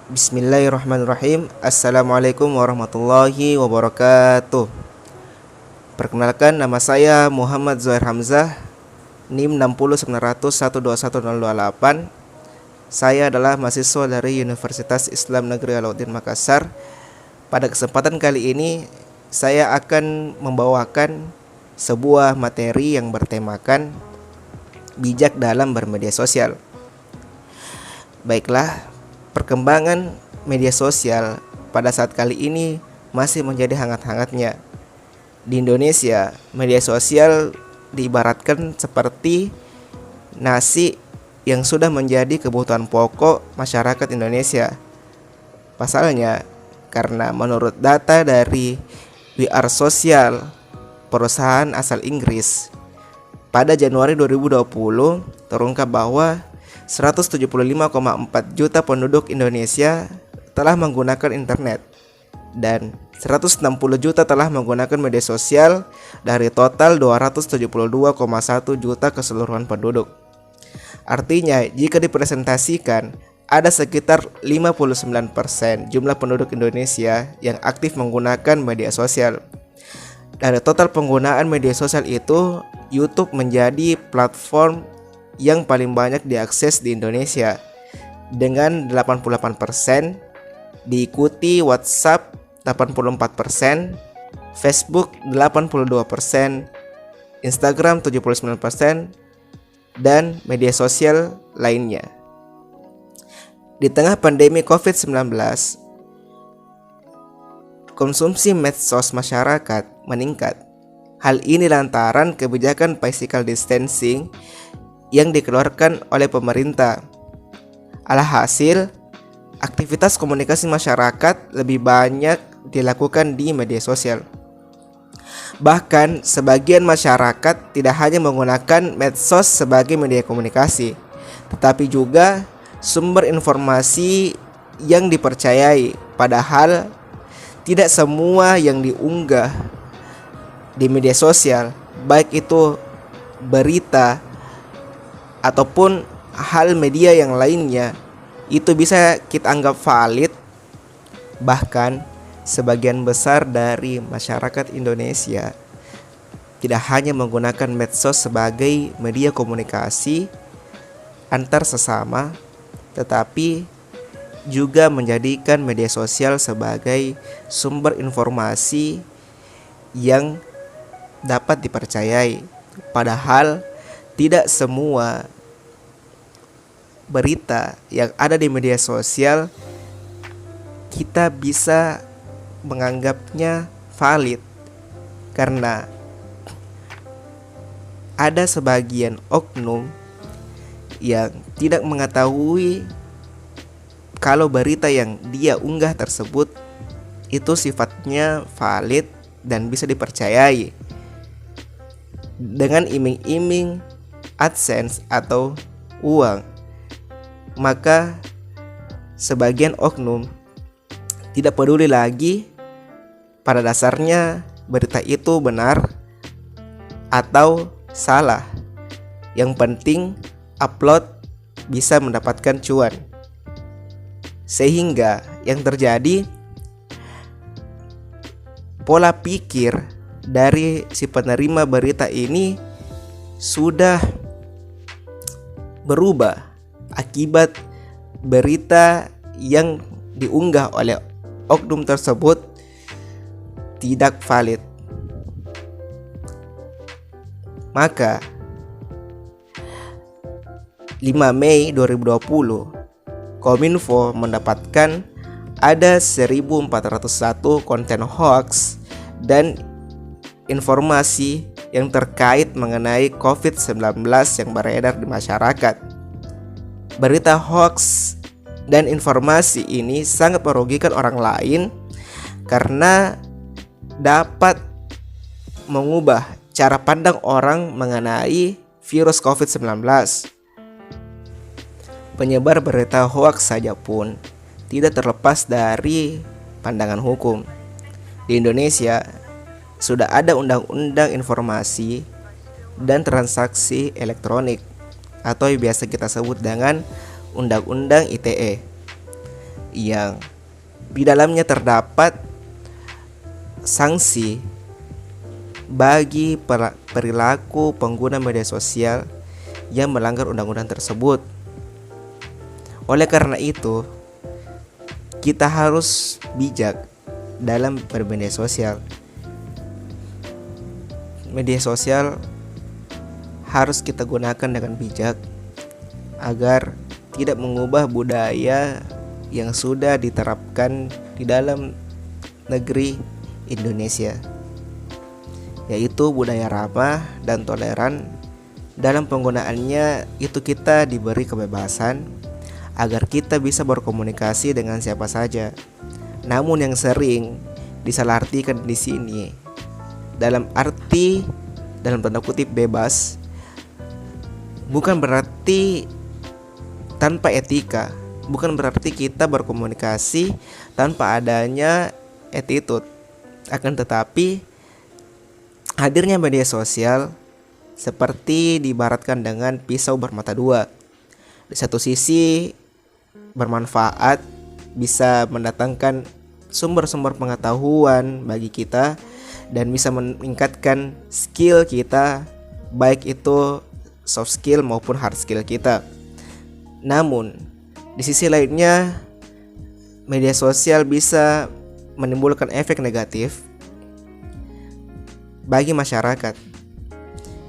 Bismillahirrahmanirrahim. Assalamualaikum warahmatullahi wabarakatuh. Perkenalkan, nama saya Muhammad Zuhair Hamzah, NIM 60900121028. Saya adalah mahasiswa dari Universitas Islam Negeri Alauddin Makassar. Pada kesempatan kali ini saya akan membawakan sebuah materi yang bertemakan bijak dalam bermedia sosial. Baiklah, perkembangan media sosial pada saat kali ini masih menjadi hangat-hangatnya. Di Indonesia, media sosial diibaratkan seperti nasi yang sudah menjadi kebutuhan pokok masyarakat Indonesia. Pasalnya, karena menurut data dari We Are Social, perusahaan asal Inggris, pada Januari 2020 terungkap bahwa 175,4 juta penduduk Indonesia telah menggunakan internet dan 160 juta telah menggunakan media sosial dari total 272,1 juta keseluruhan penduduk. Artinya, jika dipresentasikan, ada sekitar 59% jumlah penduduk Indonesia yang aktif menggunakan media sosial. Dari total penggunaan media sosial itu, YouTube menjadi platform yang paling banyak diakses di Indonesia dengan 88%, diikuti WhatsApp 84%, Facebook 82%, Instagram 79%, dan media sosial lainnya. Di tengah pandemi COVID-19, konsumsi medsos masyarakat meningkat. Hal ini lantaran kebijakan physical distancing yang dikeluarkan oleh pemerintah. Alhasil, aktivitas komunikasi masyarakat lebih banyak dilakukan di media sosial. Bahkan, sebagian masyarakat tidak hanya menggunakan medsos sebagai media komunikasi, tetapi juga sumber informasi yang dipercayai. Padahal, tidak semua yang diunggah di media sosial, baik itu berita ataupun hal media yang lainnya, itu bisa kita anggap valid. Bahkan sebagian besar dari masyarakat Indonesia tidak hanya menggunakan medsos sebagai media komunikasi antar sesama, tetapi juga menjadikan media sosial sebagai sumber informasi yang dapat dipercayai. Padahal tidak semua berita yang ada di media sosial kita bisa menganggapnya valid, karena ada sebagian oknum yang tidak mengetahui kalau berita yang dia unggah tersebut itu sifatnya valid dan bisa dipercayai. Dengan iming-iming AdSense atau uang, maka sebagian oknum tidak peduli lagi pada dasarnya berita itu benar atau salah. Yang penting upload bisa mendapatkan cuan. Sehingga yang terjadi, pola pikir dari si penerima berita ini sudah berubah akibat berita yang diunggah oleh oknum tersebut tidak valid. Maka 5 Mei 2020, Kominfo mendapatkan ada 1401 konten hoax dan informasi yang terkait mengenai COVID-19 yang beredar di masyarakat. Berita hoax dan informasi ini sangat merugikan orang lain karena dapat mengubah cara pandang orang mengenai virus COVID-19. Penyebar berita hoax saja pun tidak terlepas dari pandangan hukum. Di Indonesia sudah ada Undang-Undang Informasi dan Transaksi Elektronik atau yang biasa kita sebut dengan Undang-Undang ITE yang di dalamnya terdapat sanksi bagi perilaku pengguna media sosial yang melanggar undang-undang tersebut. Oleh karena itu, kita harus bijak dalam bermedia sosial. Media sosial harus kita gunakan dengan bijak agar tidak mengubah budaya yang sudah diterapkan di dalam negeri Indonesia, yaitu budaya ramah dan toleran. Dalam penggunaannya itu kita diberi kebebasan agar kita bisa berkomunikasi dengan siapa saja. Namun yang sering disalahartikan di sini dalam tanda kutip bebas, bukan berarti tanpa etika, bukan berarti kita berkomunikasi tanpa adanya attitude. Akan tetapi hadirnya media sosial seperti diibaratkan dengan pisau bermata dua. Di satu sisi bermanfaat, bisa mendatangkan sumber-sumber pengetahuan bagi kita dan bisa meningkatkan skill kita, baik itu soft skill maupun hard skill kita. Namun di sisi lainnya, media sosial bisa menimbulkan efek negatif bagi masyarakat.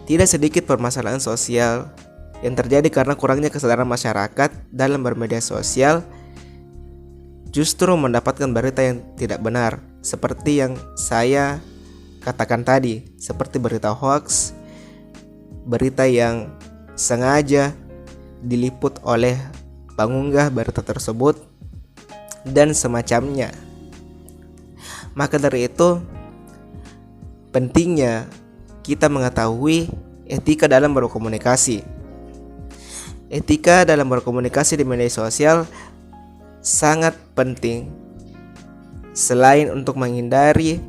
Tidak sedikit permasalahan sosial yang terjadi karena kurangnya kesadaran masyarakat dalam bermedia sosial, justru mendapatkan berita yang tidak benar, seperti yang saya katakan tadi, seperti berita hoax, berita yang sengaja diliput oleh pengunggah berita tersebut, dan semacamnya. Maka dari itu, pentingnya kita mengetahui etika dalam berkomunikasi. Etika dalam berkomunikasi di media sosial sangat penting. Selain untuk menghindari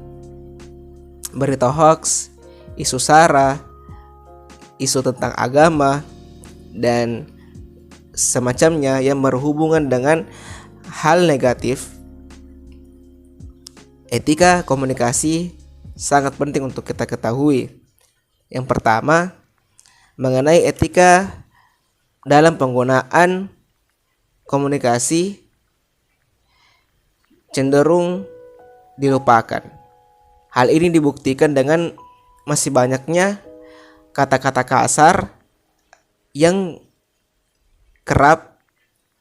berita hoax, isu sara, isu tentang agama, dan semacamnya yang berhubungan dengan hal negatif, etika komunikasi sangat penting untuk kita ketahui. Yang pertama, mengenai etika dalam penggunaan komunikasi cenderung dilupakan. Hal ini dibuktikan dengan masih banyaknya kata-kata kasar yang kerap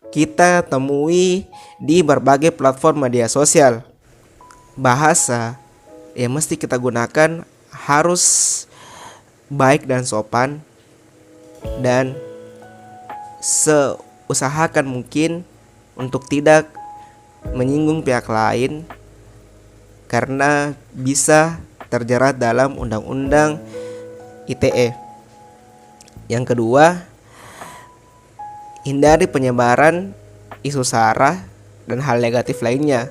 kita temui di berbagai platform media sosial. Bahasa yang mesti kita gunakan harus baik dan sopan, dan seusahakan mungkin untuk tidak menyinggung pihak lain, karena bisa terjerat dalam undang-undang ITE. Yang kedua, hindari penyebaran isu sara dan hal negatif lainnya.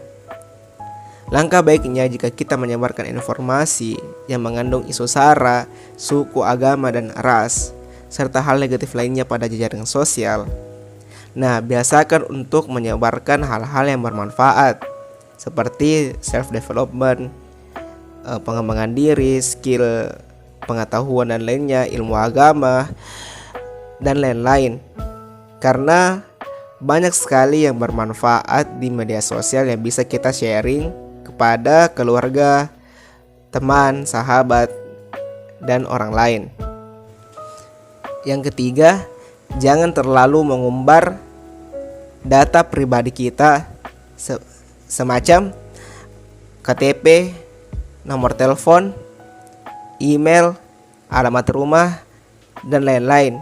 Langkah baiknya jika kita menyebarkan informasi yang mengandung isu sara, suku, agama, dan ras, serta hal negatif lainnya pada jejaring sosial. Nah, biasakan untuk menyebarkan hal-hal yang bermanfaat, seperti self-development, pengembangan diri, skill, pengetahuan dan lainnya, ilmu agama, dan lain-lain. Karena banyak sekali yang bermanfaat di media sosial yang bisa kita sharing kepada keluarga, teman, sahabat, dan orang lain. Yang ketiga, jangan terlalu mengumbar data pribadi kita, semacam KTP, nomor telepon, email, alamat rumah, dan lain-lain.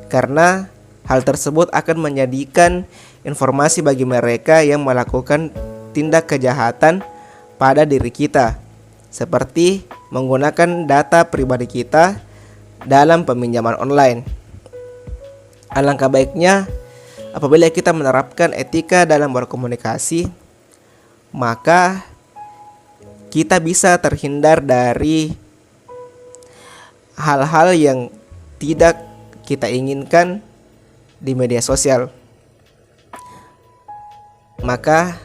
Karena hal tersebut akan menjadikan informasi bagi mereka yang melakukan tindak kejahatan pada diri kita, seperti menggunakan data pribadi kita dalam peminjaman online. Alangkah baiknya apabila kita menerapkan etika dalam berkomunikasi, maka kita bisa terhindar dari hal-hal yang tidak kita inginkan di media sosial. Maka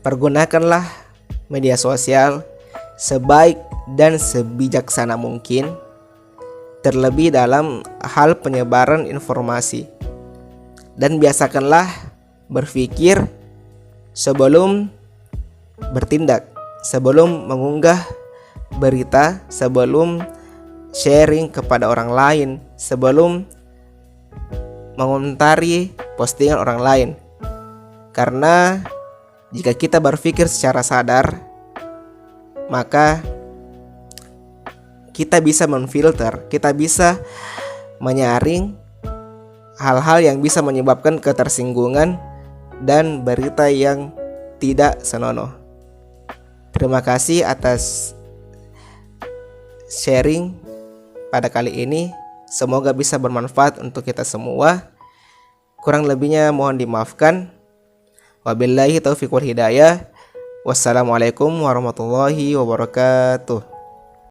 pergunakanlah media sosial sebaik dan sebijaksana mungkin, terlebih dalam hal penyebaran informasi. Dan biasakanlah berpikir sebelum bertindak, sebelum mengunggah berita, sebelum sharing kepada orang lain, sebelum mengomentari postingan orang lain. Karena jika kita berpikir secara sadar, maka kita bisa memfilter, kita bisa menyaring hal-hal yang bisa menyebabkan ketersinggungan dan berita yang tidak senonoh. Terima kasih atas sharing pada kali ini. Semoga bisa bermanfaat untuk kita semua. Kurang lebihnya mohon dimaafkan. Wabillahi taufiq wal hidayah. Wassalamualaikum warahmatullahi wabarakatuh.